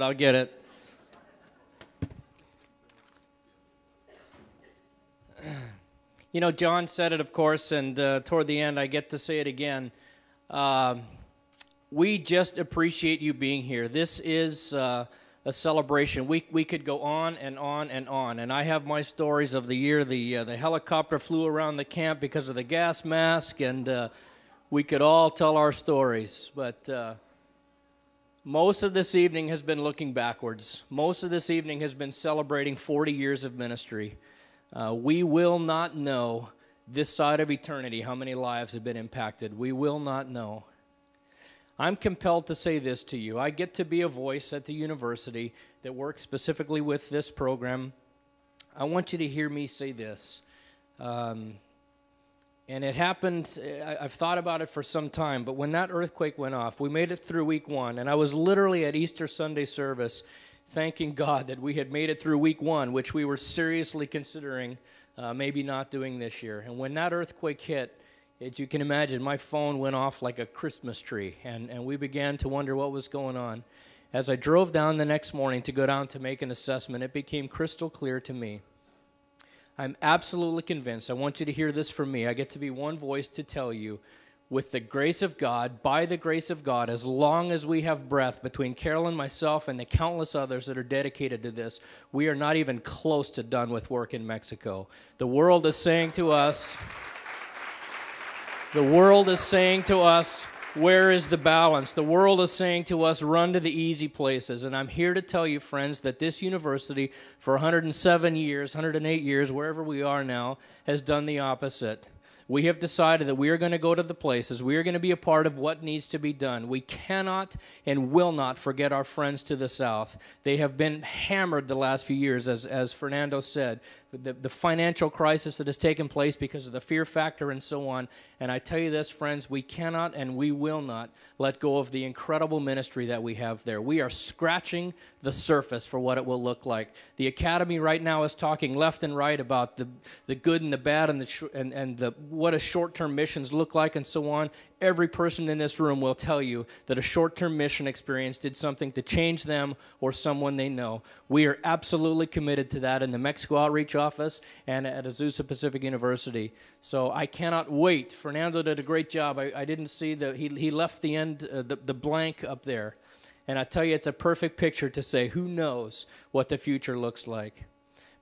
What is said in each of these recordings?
I'll get it. You know, John said it, of course, and toward the end I get to say it again. We just appreciate you being here. This is a celebration. We could go on and on and on. And I have my stories of the year the helicopter flew around the camp because of the gas mask, and we could all tell our stories. But most of this evening has been looking backwards. Most of this evening has been celebrating 40 years of ministry. We will not know this side of eternity how many lives have been impacted. We will not know. I'm compelled to say this to you. I get to be a voice at the university that works specifically with this program. I want you to hear me say this. And it happened, I've thought about it for some time, but when that earthquake went off, we made it through week one, and I was literally at Easter Sunday service thanking God that we had made it through week one, which we were seriously considering maybe not doing this year. And when that earthquake hit, as you can imagine, my phone went off like a Christmas tree, and we began to wonder what was going on. As I drove down the next morning to go down to make an assessment, it became crystal clear to me. I'm absolutely convinced, I want you to hear this from me, I get to be one voice to tell you, with the grace of God, by the grace of God, as long as we have breath between Carolyn, myself, and the countless others that are dedicated to this, we are not even close to done with work in Mexico. The world is saying to us, where is the balance? The world is saying to us, run to the easy places. And I'm here to tell you, friends, that this university, for 107 years, 108 years, wherever we are now, has done the opposite. We have decided that we are going to go to the places. We are going to be a part of what needs to be done. We cannot and will not forget our friends to the south. They have been hammered the last few years, as Fernando said. The financial crisis that has taken place because of the fear factor and so on. And I tell you this, friends, we cannot and we will not let go of the incredible ministry that we have there. We are scratching the surface for what it will look like. The Academy right now is talking left and right about the good and the bad and what a short-term missions look like and so on. Every person in this room will tell you that a short-term mission experience did something to change them or someone they know. We are absolutely committed to that in the Mexico Outreach Office and at Azusa Pacific University. So I cannot wait. Fernando did a great job. I didn't see he left the end, the blank up there. And I tell you, it's a perfect picture to say, who knows what the future looks like.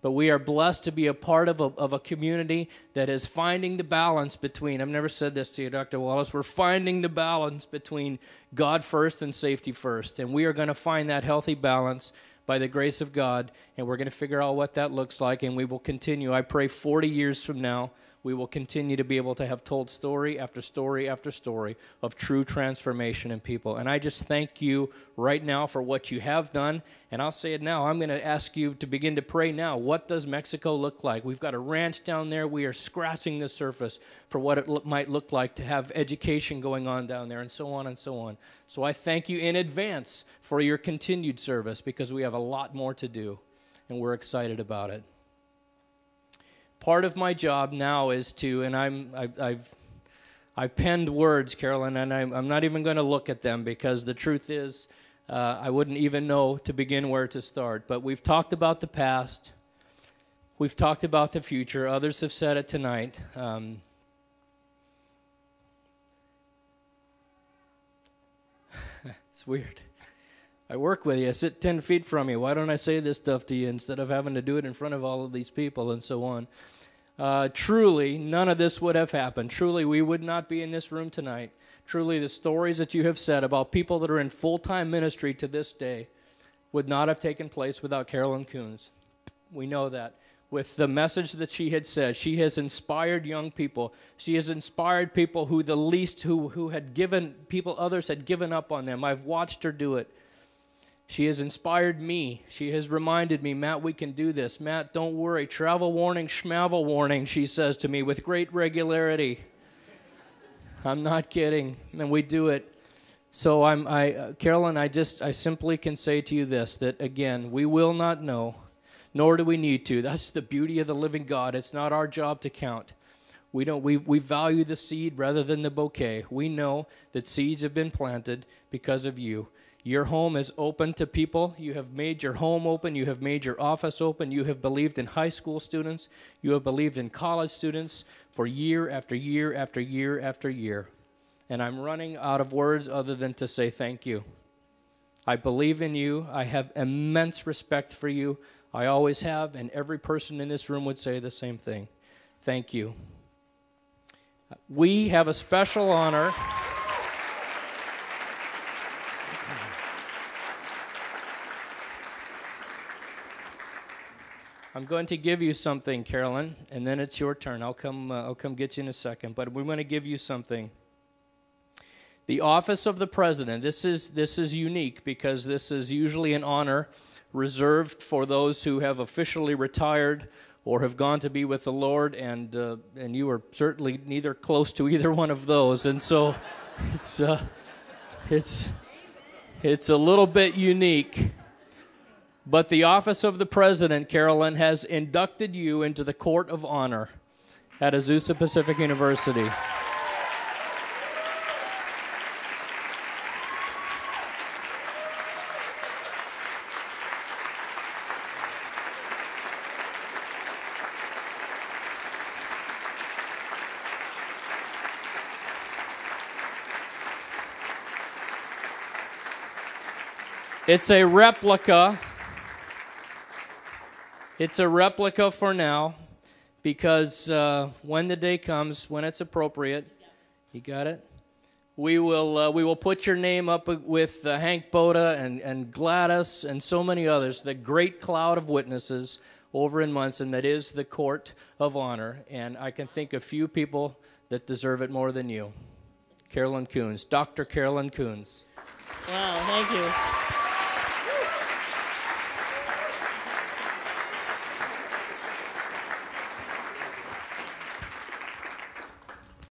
But we are blessed to be a part of a community that is finding the balance between, I've never said this to you, Dr. Wallace, we're finding the balance between God first and safety first. And we are going to find that healthy balance by the grace of God, and we're going to figure out what that looks like, and we will continue. I pray 40 years from now, we will continue to be able to have told story after story after story of true transformation in people. And I just thank you right now for what you have done. And I'll say it now. I'm going to ask you to begin to pray now. What does Mexico look like? We've got a ranch down there. We are scratching the surface for what it might look like to have education going on down there and so on and so on. So I thank you in advance for your continued service because we have a lot more to do, and we're excited about it. Part of my job now is to, and I've penned words, Carolyn, and I'm not even going to look at them because the truth is I wouldn't even know to begin where to start. But we've talked about the past. We've talked about the future. Others have said it tonight. It's weird. I work with you. I sit 10 feet from you. Why don't I say this stuff to you instead of having to do it in front of all of these people and so on? Truly, none of this would have happened. Truly, we would not be in this room tonight. Truly, the stories that you have said about people that are in full-time ministry to this day would not have taken place without Carolyn Coons. We know that. With the message that she had said, she has inspired young people. She has inspired people who the least, who had given, people, others had given up on them. I've watched her do it. She has inspired me. She has reminded me, Matt, we can do this. Matt, don't worry. Travel warning, schmavel warning, she says to me with great regularity. I'm not kidding. And we do it. So Carolyn, I simply can say to you this, that again, we will not know, nor do we need to. That's the beauty of the living God. It's not our job to count. We value the seed rather than the bouquet. We know that seeds have been planted because of you. Your home is open to people. You have made your home open. You have made your office open. You have believed in high school students. You have believed in college students for year after year after year after year. And I'm running out of words other than to say thank you. I believe in you. I have immense respect for you. I always have, and every person in this room would say the same thing. Thank you. We have a special honor. I'm going to give you something, Carolyn, and then it's your turn. I'll come get you in a second. But we're going to give you something. The office of the president. This is unique because this is usually an honor reserved for those who have officially retired or have gone to be with the Lord, and you are certainly neither close to either one of those, and so it's a little bit unique. But the office of the president, Carolyn, has inducted you into the court of honor at Azusa Pacific University. It's a replica. It's a replica for now, because when the day comes, when it's appropriate, you got it? We will put your name up with Hank Boda and Gladys and so many others, the great cloud of witnesses over in Munson that is the court of honor. And I can think of few people that deserve it more than you. Carolyn Coons, Dr. Carolyn Coons. Wow, thank you.